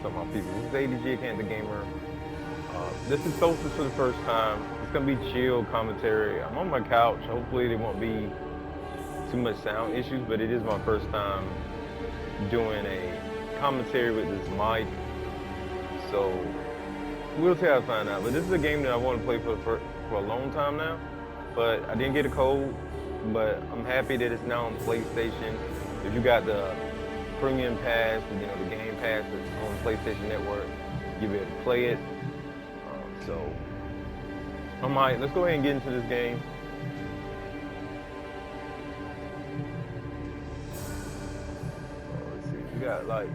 What's up, my people? This is ADG, Can't the Gamer. This is Soulstice for the first time. It's gonna be chill commentary. I'm on my couch. Hopefully there won't be too much sound issues, but it is my first time doing a commentary with this mic. So we'll see how I find out. But this is a game that I want to play for a long time now. But I didn't get a code. But I'm happy that it's now on PlayStation. If you got the premium pass, the game pass that's on the PlayStation Network, you'll be able to play it. So, let's go ahead and get into this game. Let's see, we got like,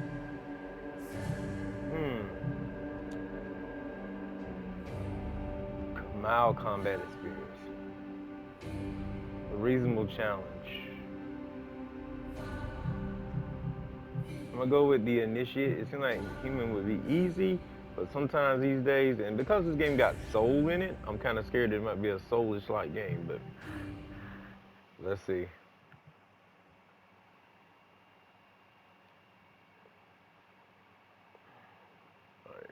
mild combat experience. A reasonable challenge. I'm gonna go with the initiate. It seems like human would be easy, but sometimes these days, and because this game got soul in it, I'm kind of scared it might be a soulish-like game, but let's see. All right.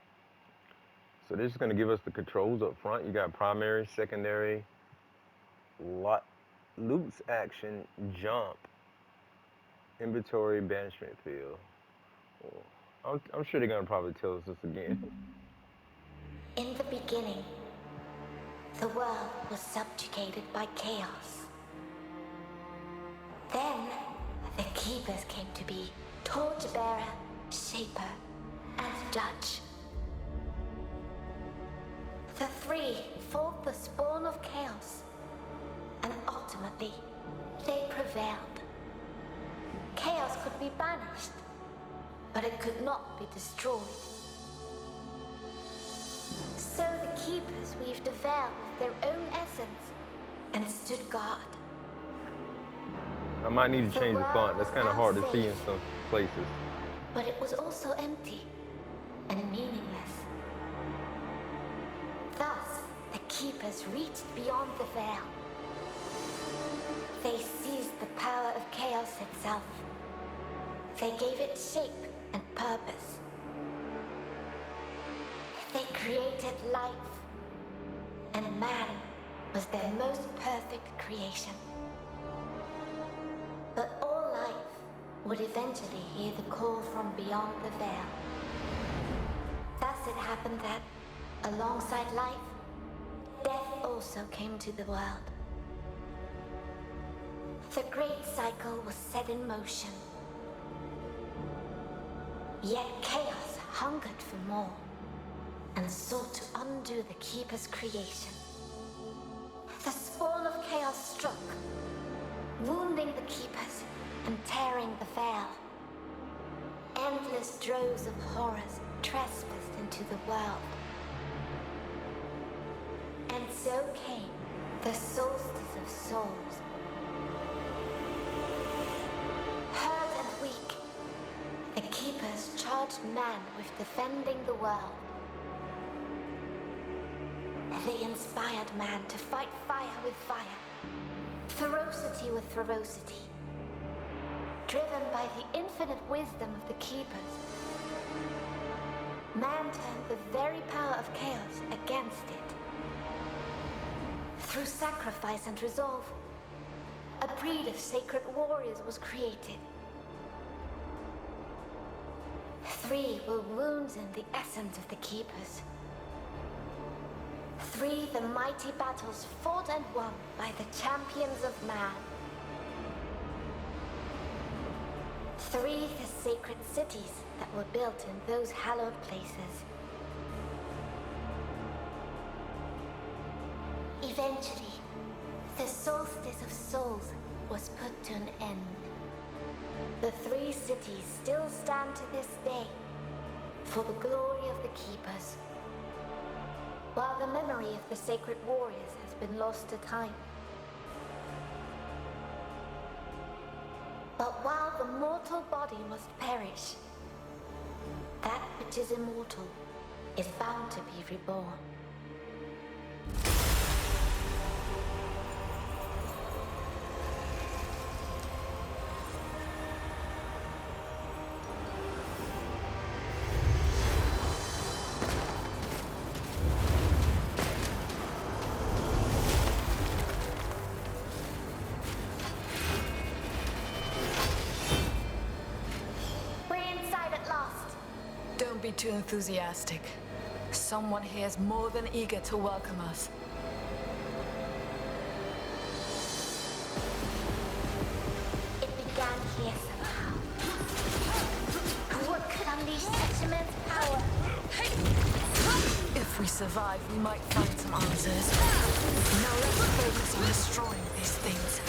So this is gonna give us the controls up front. You got primary, secondary, loops action, jump, inventory, banishment field. I'm sure they're gonna probably tell us this again. In the beginning, the world was subjugated by chaos. Then, the Keepers came to be torchbearer, shaper, and judge. The three fought the spawn of chaos, and ultimately, they prevailed. Chaos could be banished, but it could not be destroyed. So the Keepers weaved a veil with their own essence and stood guard. I might need to change the font. That's kind of hard to see in some places. But it was also empty and meaningless. Thus, the Keepers reached beyond the veil. They seized the power of chaos itself. They gave it shape and purpose. They created life, and man was their most perfect creation. But all life would eventually hear the call from beyond the veil. Thus it happened that, alongside life, death also came to the world. The great cycle was set in motion. Yet chaos hungered for more, and sought to undo the Keeper's creation. The spawn of chaos struck, wounding the Keepers and tearing the veil. Endless droves of horrors trespassed into the world. And so came the Soulstice of Souls. Hurt and weak, the Keepers charged man with defending the world. They inspired man to fight fire with fire, ferocity with ferocity. Driven by the infinite wisdom of the Keepers, man turned the very power of chaos against it. Through sacrifice and resolve, a breed of sacred warriors was created. Three were wounds in the essence of the Keepers. Three the mighty battles fought and won by the champions of man. Three the sacred cities that were built in those hallowed places. Eventually, the Soulstice of Souls was put to an end. The three cities still stand to this day for the glory of the Keepers, while the memory of the sacred warriors has been lost to time. But while the mortal body must perish, that which is immortal is bound to be reborn. Don't be too enthusiastic. Someone here is more than eager to welcome us. It began here somehow. What could unleash such immense power? If we survive, we might find some answers. Now let's focus on destroying these things.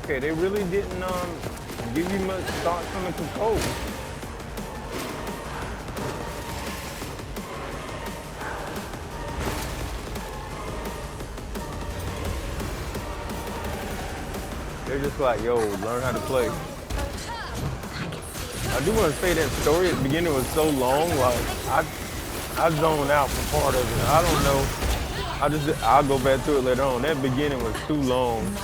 Okay, they really didn't give you much thoughts on the controls. They're just like, yo, learn how to play. I do want to say that story at the beginning was so long, like I zoned out for part of it. I don't know. I'll go back to it later on. That beginning was too long.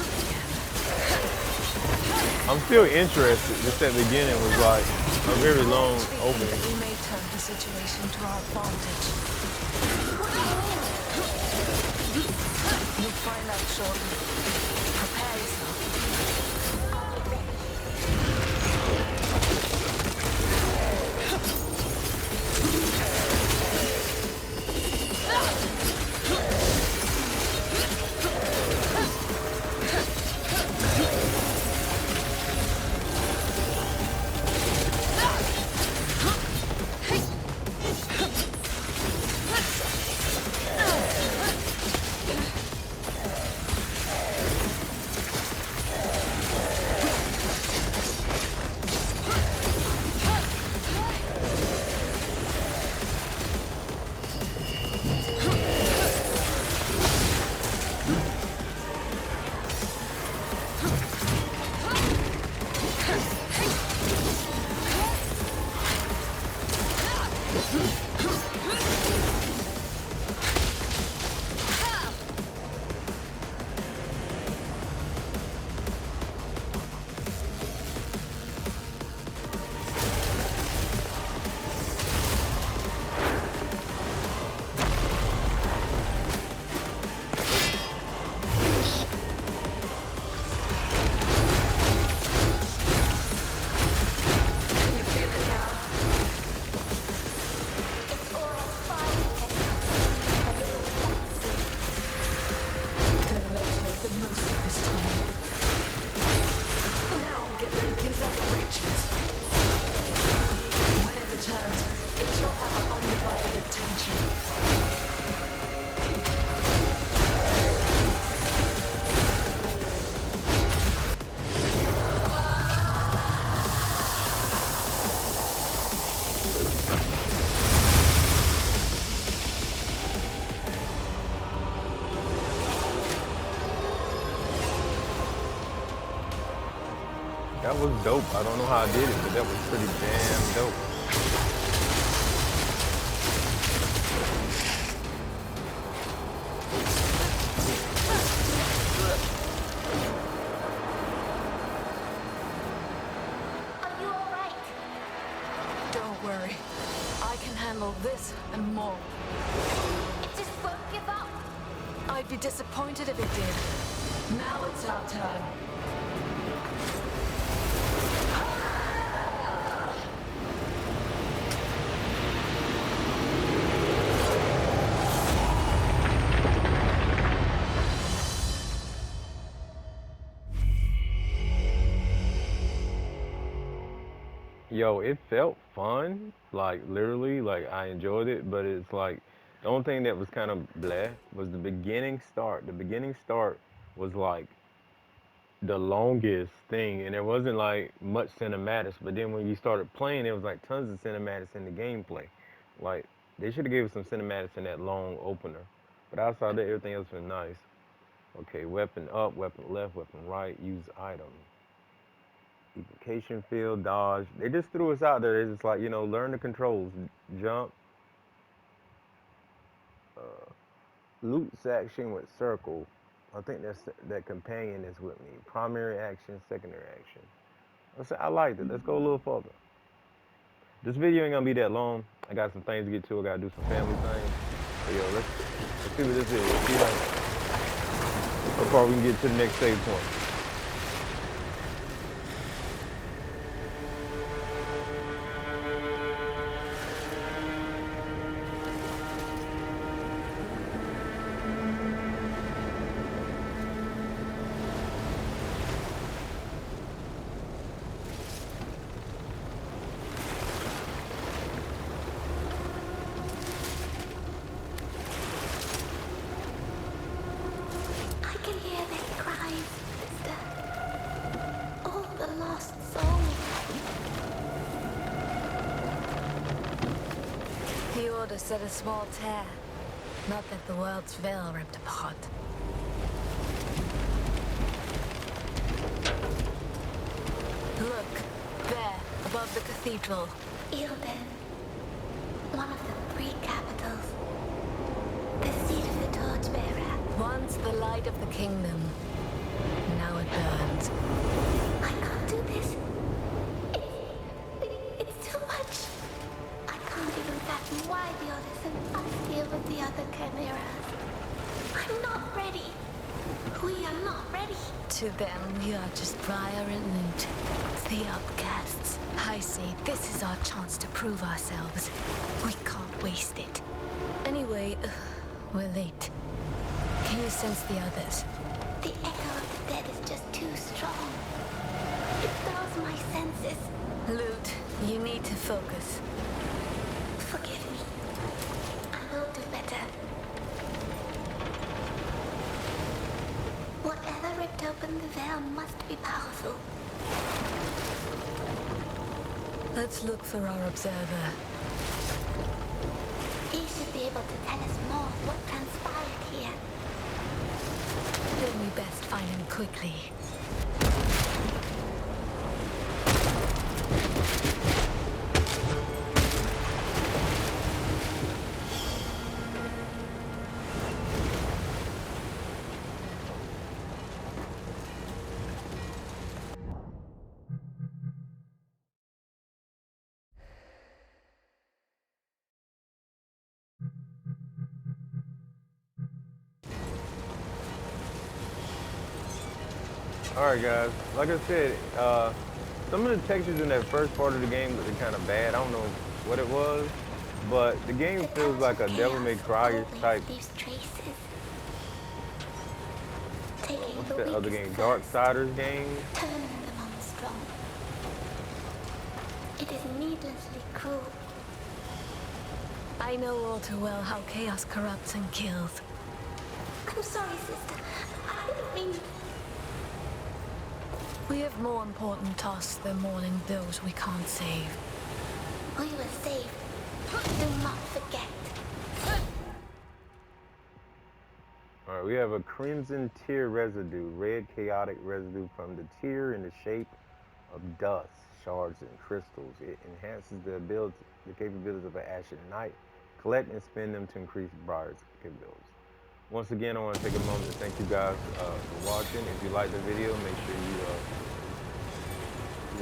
I'm still interested. Just that beginning was like a very long opening. We may turn the situation to our advantage. You'll find out shortly. Prepare yourself. That was dope. I don't know how I did it, but that was pretty damn dope. Are you alright? Don't worry. I can handle this and more. It just won't give up. I'd be disappointed if it did. Now it's our turn. Yo, it felt fun. Like literally, like I enjoyed it, but it's like the only thing that was kind of blah was the beginning start. The beginning start was like the longest thing, and there wasn't like much cinematics. But then when you started playing, there was like tons of cinematics in the gameplay. Like they should have gave us some cinematics in that long opener. But outside that, everything else was nice. Okay, weapon up, weapon left, weapon right, use item. Evocation field, dodge. They just threw us out there. It's just like, learn the controls. Jump, loot section with circle. I think that companion is with me. Primary action, secondary action. I liked it. Let's go a little further. This video ain't gonna be that long. I got some things to get to. I gotta do some family things. But yo, let's see what this is. Let's see how far we can get to the next save point. I can hear their cries, sister. All the lost souls. The Order set a small tear. Not that the world's veil ripped apart. Look, there, above the cathedral. Ilden, one of the three capitals. The seat of the torchbearer. Once the light of the kingdom. Now it burns. I can't do this. It's too much. I can't even fathom why the Order sent us here with the other chimeras. I'm not ready. We are not ready. To them, we are just Briar and Loot. The outcasts. I say this is our chance to prove ourselves. We can't waste it. Anyway, we're late. Can you sense the others? The echo of the dead is just too strong. It dulls my senses. Loot, you need to focus. Forgive me. I will do better. Whatever ripped open the veil must be powerful. Let's look for our observer. He should be able to tell us more of what transpired here. Then we best find him quickly. Alright guys, like I said, some of the textures in that first part of the game looked kind of bad. I don't know what it was, but the game feels like a Devil May Cry type. Leaves traces. Taking What's the that other weakest game? first, Darksiders game? turning them on the strong. It is needlessly cruel. I know all too well how chaos corrupts and kills. I'm sorry, sister. I didn't mean... We have more important tasks than mourning those we can't save. We were saved. Do not forget. Alright, we have a crimson tear residue, red chaotic residue from the tear in the shape of dust, shards, and crystals. It enhances the capabilities of an ashen knight. Collect and spend them to increase Briar's capabilities. Once again, I want to take a moment to thank you guys for watching. If you like the video, make sure you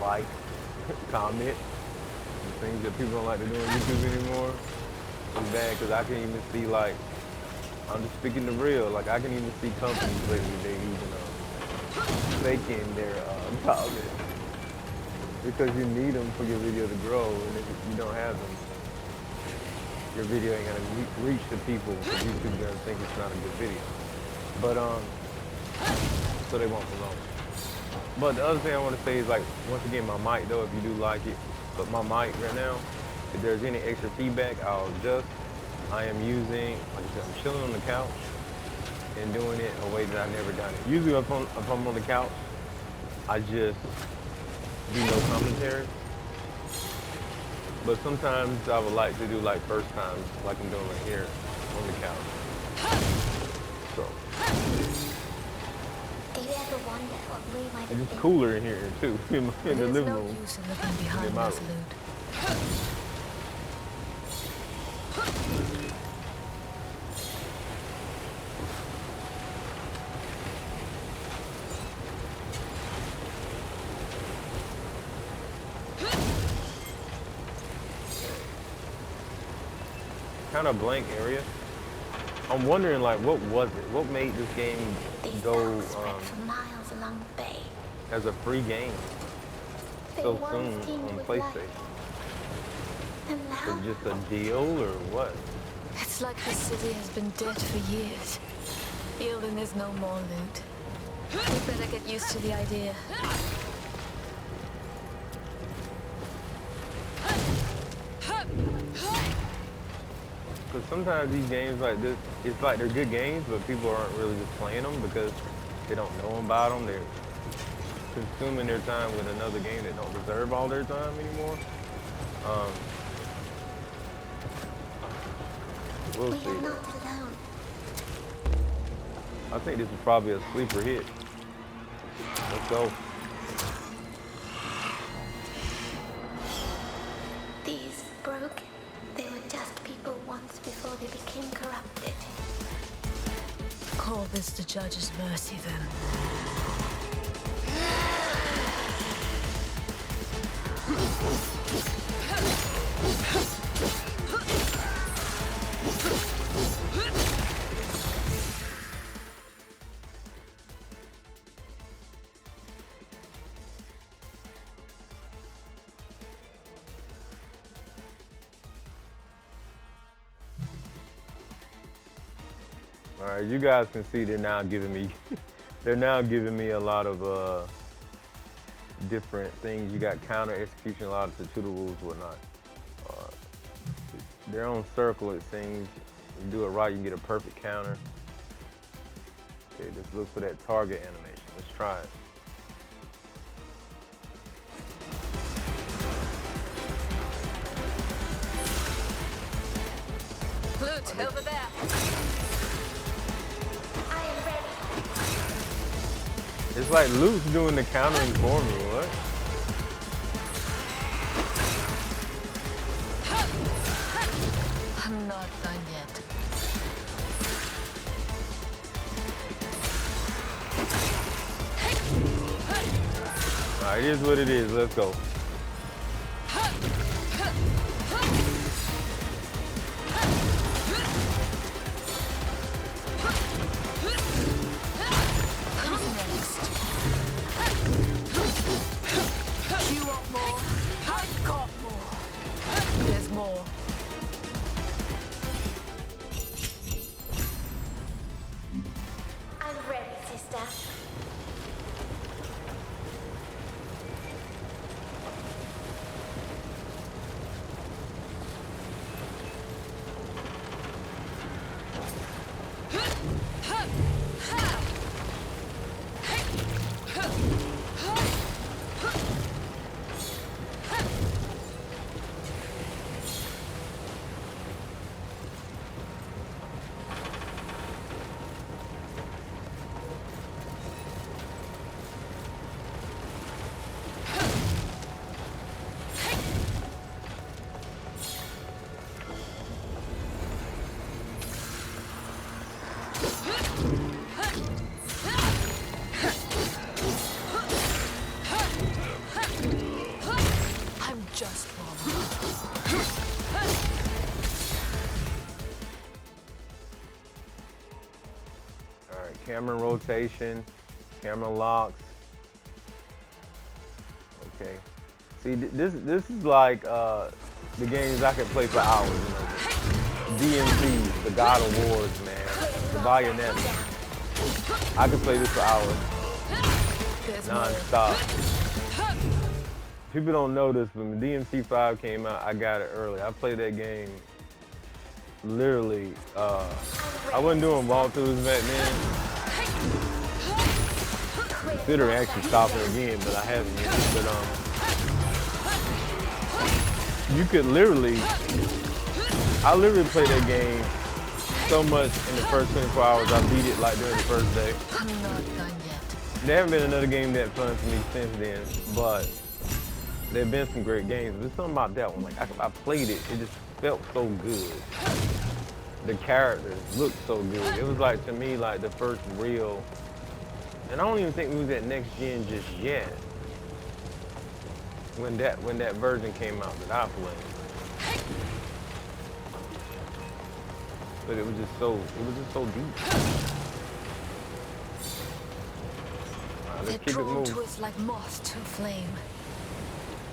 like, comment, the things that people don't like to do on YouTube anymore. It's bad because I can even see, like, I'm just speaking the real. Like, I can even see companies lately, they even faking their comments because you need them for your video to grow, and if you don't have them, your video ain't gonna reach the people because YouTube's gonna think it's not a good video. But so they won't promote it. But the other thing I want to say is, like, once again, my mic though, if you do like it, but my mic right now, if there's any extra feedback, I'll adjust. I am using, like I said, I'm chilling on the couch and doing it a way that I've never done it. Usually if I'm on the couch, I just do no commentary. But sometimes I would like to do like first times, like I'm doing right here on the couch. So, you ever wonder what we might And have it's been? cooler in here too, in the There's living no room. use in looking behind my us, room. Lude. Kind of blank area. I'm wondering, like, what was it? What made this game These go docks spread for miles along the bay. as a free game They so once soon teemed on with PlayStation? life. And now, Is it just a deal or what? It's like the city has been dead for years. Yielding is no more, Lude. We better get used to the idea. Because sometimes these games like this, it's like they're good games, but people aren't really just playing them because they don't know about them. They're consuming their time with another game that don't deserve all their time anymore. We'll we see. are not alone. I think this is probably a sleeper hit. Let's go. These broke. They were just people once before they became corrupted. Call this the judge's mercy, then. All right, you guys can see they're now giving me a lot of different things. You got counter execution, a lot of tutorial rules, whatnot. Their own circle, it seems. You do it right, you can get a perfect counter. Okay, just look for that target animation. Let's try it. Lude, over there. I am ready. It's like Luke's doing the countering for me, what? I'm not done yet. All right, it is what it is. Let's go. Who's next? You want more? I've got more. There's more. I'm ready, sister. I'm just warming up. All right, camera rotation, camera locks. Okay. See, this is like the games I could play for hours. You know, DMC, the God of Wars, man, the Bayonetta. I could play this for hours, There's more. non-stop. People don't know this, but when DMC 5 came out, I got it early. I played that game literally. I wasn't doing walkthroughs back then. Consider actually stopping again, but I haven't yet. But you could literally, I literally played that game so much in the first 24 hours. I beat it like during the first day. I'm not done yet. There haven't been another game that fun for me since then, but there have been some great games. There's something about that one. Like I played it, it just felt so good. The characters looked so good. It was like, to me, like the first real. And I don't even think we was at next gen just yet. When that version came out that I played. But it was just so deep. Let's They're keep it drawn moving. to us like moths to a flame.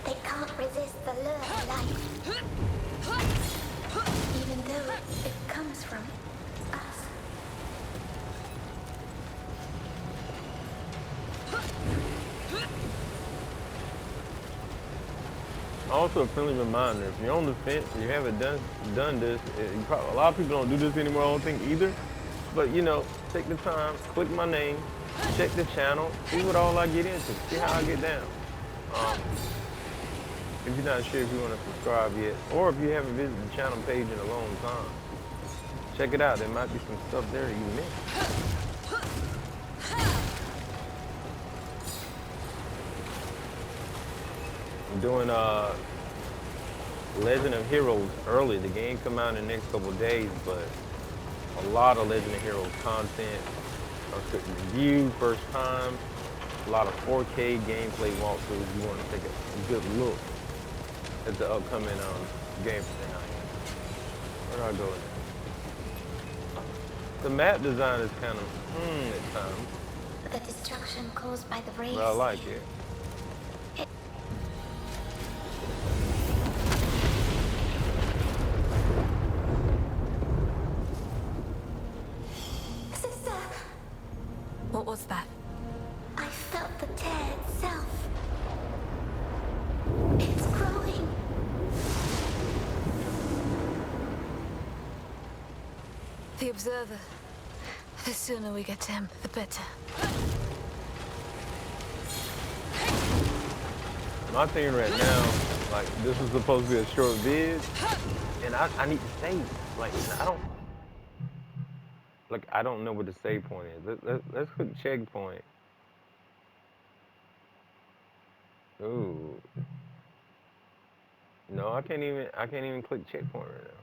They can't resist the lure of life, even though it comes from us. Also, a friendly reminder: if you're on the fence and you haven't done this, a lot of people don't do this anymore. I don't think either. But you know, take the time, click my name, check the channel, see what all I get into, see how I get down. If you're not sure if you want to subscribe yet, or if you haven't visited the channel page in a long time, check it out. There might be some stuff there that you missed. I'm doing Legend of Heroes early. The game come out in the next couple of days, but a lot of Legend of Heroes content. A quick review, first time. A lot of 4K gameplay walkthroughs. You want to take a good look at the upcoming gameplay. Where do I go with that? The map design is kind of at times, The destruction caused by the race. but I like it. Sister, What was that? I felt the tear itself. It's growing. The Observer. The sooner we get to him, the better. My thing right now, like, this is supposed to be a short vid, and I need to save. Like, I don't know what the save point is. Let's click checkpoint. Ooh. No, I can't even click checkpoint right now.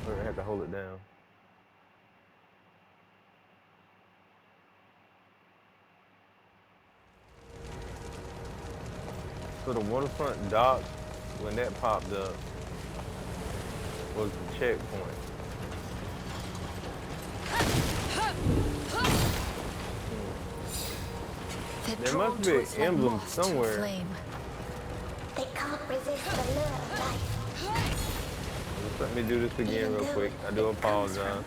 We're gonna have to hold it down. So the waterfront dock, when that popped up, was the checkpoint. They're There drawn must to be us an like emblem moths to a somewhere. flame. They can't resist the lure of life. Just let me do this again real quick. I do It comes apologize.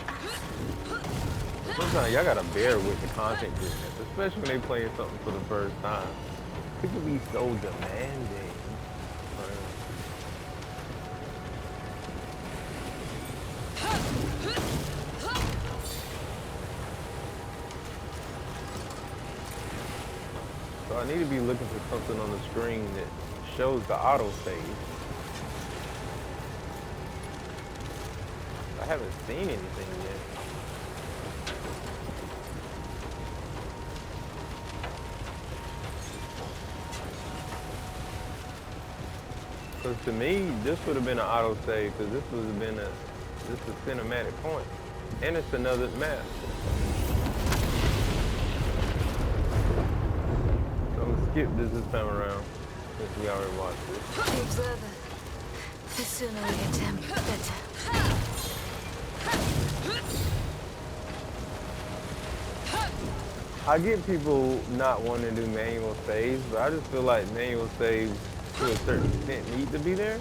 from us. Sometimes y'all gotta bear with the content creators, especially when they playing something for the first time. People be so demanding. So I need to be looking for something on the screen that shows the autosave. I haven't seen anything yet. Because to me, this would have been an autosave, because this would have been this is a cinematic point. And it's another map. So I'm gonna skip this time around, since we already watched it. The Observer. The sooner we get to him, the better. I get people not wanting to do manual saves, but I just feel like manual saves to a certain extent need to be there.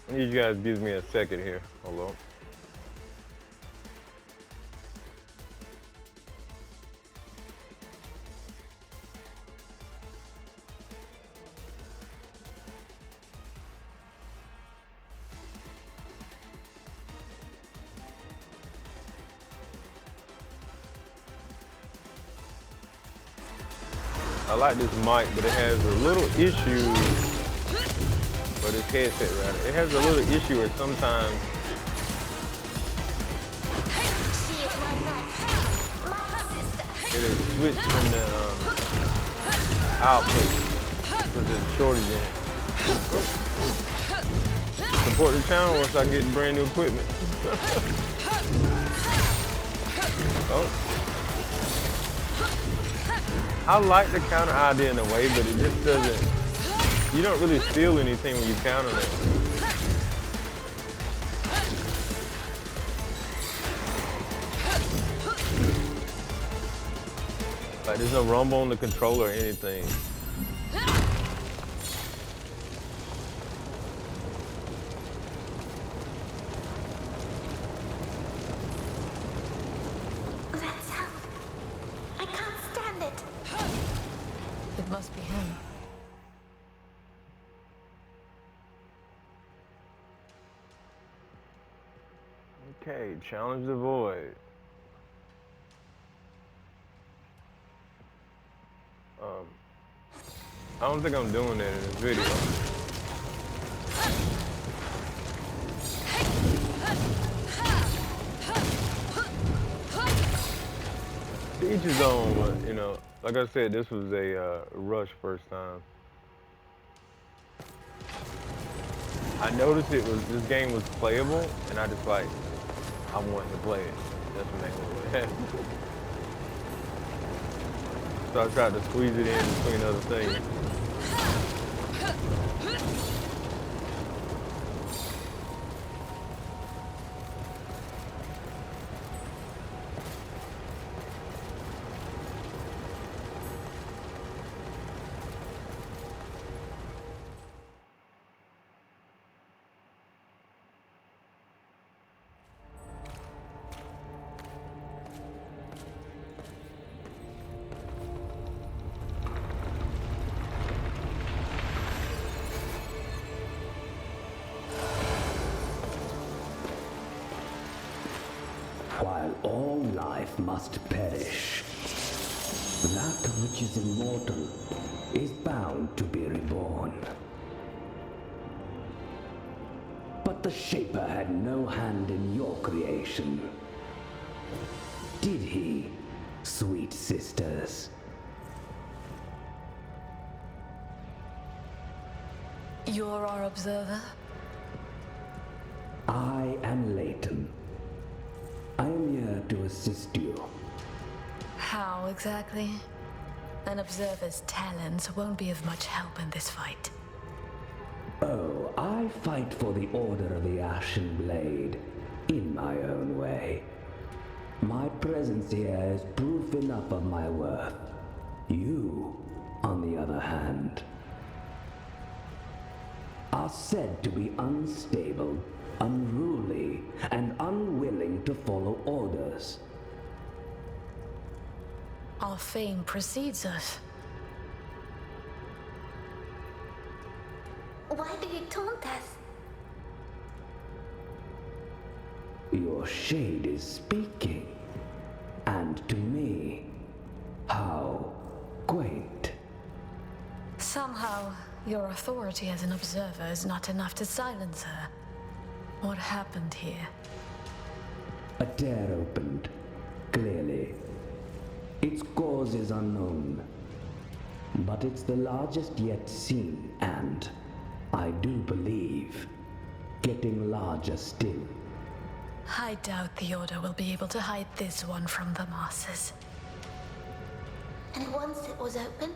I need you guys to give me a second here. Hold on. I like this mic, but it has a little issue, or this headset rather. It has a little issue where sometimes it is switched from the output because there's a shortage in it. Support the channel once I get brand new equipment. Oh. I like the counter idea in a way, but it just doesn't, you don't really feel anything when you counter it. Like there's no rumble on the controller or anything. That sound. I can't stand it. It must be him. Okay, challenge the void. I don't think I'm doing that in this video. To each his own, but, you know, like I said, this was a rush first time. I noticed this game was playable, and I just like, I wanted to play it. That's what made me. So I tried to squeeze it in between other things. While all life must perish, that which is immortal is bound to be reborn. But the Shaper had no hand in your creation. Did he, sweet sisters? You're our observer? I am Leighton. I am here to assist you. How exactly? An observer's talents won't be of much help in this fight. Oh, I fight for the Order of the Ashen Blade in my own way. My presence here is proof enough of my worth. You, on the other hand, are said to be unstable, unruly, and unwilling to follow orders. Our fame precedes us. Why do you taunt us? Your shade is speaking. And to me, how quaint. Somehow, your authority as an observer is not enough to silence her. What happened here? A tear opened, clearly. Its cause is unknown. But it's the largest yet seen, and, I do believe, getting larger still. I doubt the Order will be able to hide this one from the masses. And once it was open,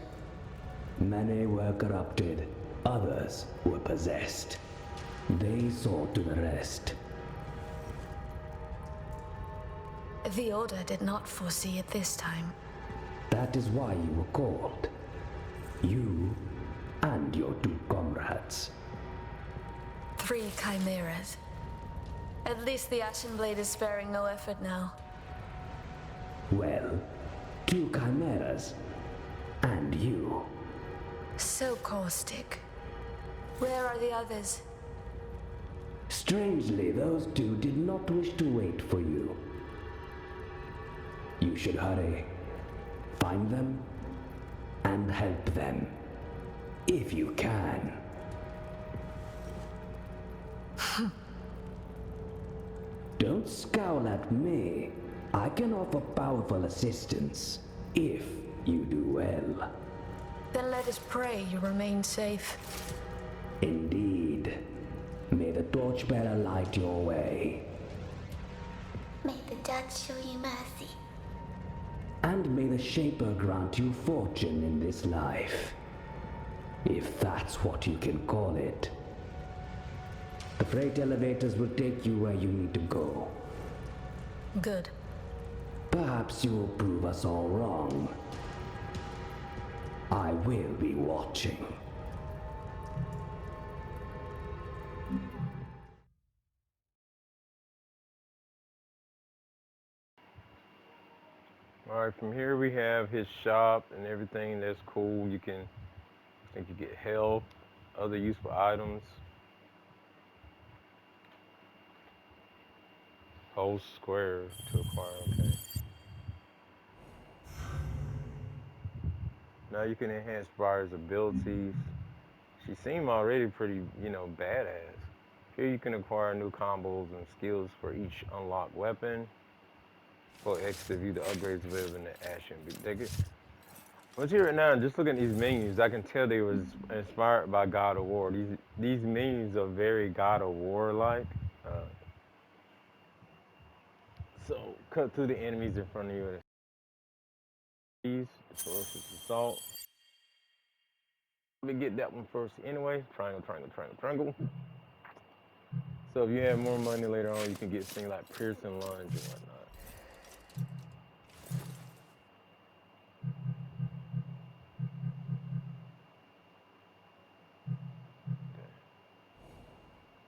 Many were corrupted, others were possessed. They saw to the rest. The Order did not foresee it this time. That is why you were called. You and your two comrades. 3 chimeras. At least the Ashen Blade is sparing no effort now. Well, 2 chimeras. And you. So caustic. Where are the others? Strangely, those 2 did not wish to wait for you. You should hurry. Find them and help them. If you can. Don't scowl at me. I can offer powerful assistance, if you do well. Then let us pray you remain safe. Indeed. May the torchbearer light your way. May the judge show you mercy. And may the Shaper grant you fortune in this life. If that's what you can call it. The freight elevators will take you where you need to go. Good. Perhaps you will prove us all wrong. I will be watching. Alright, from here we have his shop and everything. That's cool. You can, I think you get health, other useful items. Hold square to acquire, okay. Now you can enhance Briar's abilities. She seemed already pretty, badass. Here you can acquire new combos and skills for each unlocked weapon. For X to view the upgrades available in the Ashen Beacon. Once here right now, just looking at these menus, I can tell they was inspired by God of War. These menus are very God of War-like. So, cut through the enemies in front of you. These, ferocious assault. Let me get that one first anyway. Triangle, triangle, triangle, triangle. So if you have more money later on, you can get things like piercing lunge and whatnot. Okay.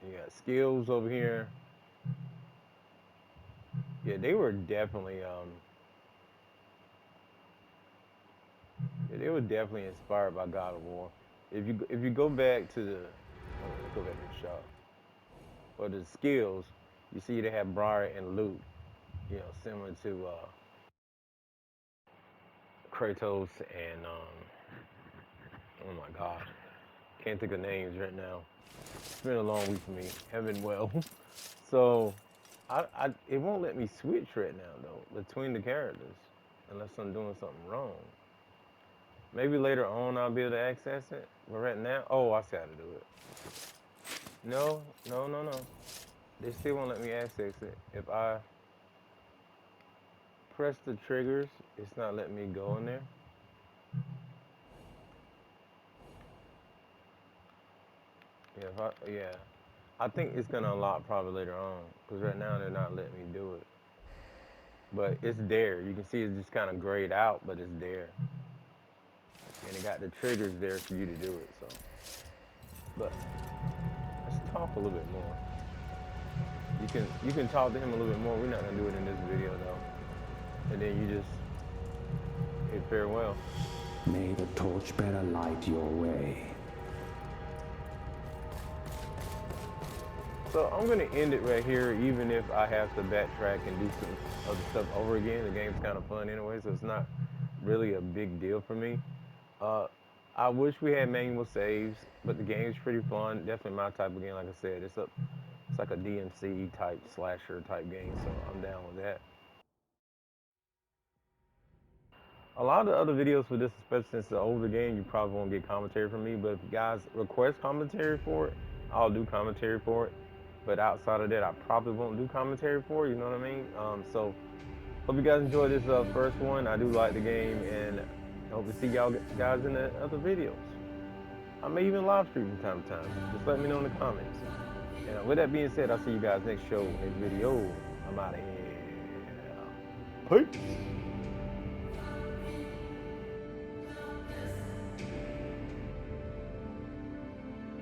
You got skills over here. Yeah, they were definitely inspired by God of War. If you go back to the let's go back to the shop. For the skills, you see they have Briar and Luke, similar to Kratos and oh my god, can't think of names right now. It's been a long week for me. Haven't been well. So it won't let me switch right now though between the characters unless I'm doing something wrong. Maybe later on I'll be able to access it. But right now, oh, I see how to do it. No. They still won't let me access it. If I press the triggers, it's not letting me go in there. Yeah, I think it's gonna unlock probably later on, because right now they're not letting me do it. But it's there. You can see it's just kind of grayed out, but it's there. And it got the triggers there for you to do it, so. But let's talk a little bit more. You can talk to him a little bit more. We're not gonna do it in this video though. And then you just hit farewell. May the torchbearer light your way. So I'm gonna end it right here, even if I have to backtrack and do some other stuff over again. The game's kind of fun anyway, so it's not really a big deal for me. I wish we had manual saves, but the game's pretty fun. Definitely my type of game. Like I said, it's like a DMC type slasher type game, so I'm down with that. A lot of the other videos for this, especially since it's an older game, you probably won't get commentary from me. But if you guys request commentary for it, I'll do commentary for it. But outside of that, I probably won't do commentary for it, you know what I mean? So, hope you guys enjoyed this first one. I do like the game, and I hope to see y'all guys in the other videos. I may even live stream from time to time. Just let me know in the comments. And with that being said, I'll see you guys next show, next video. I'm out of here. Peace.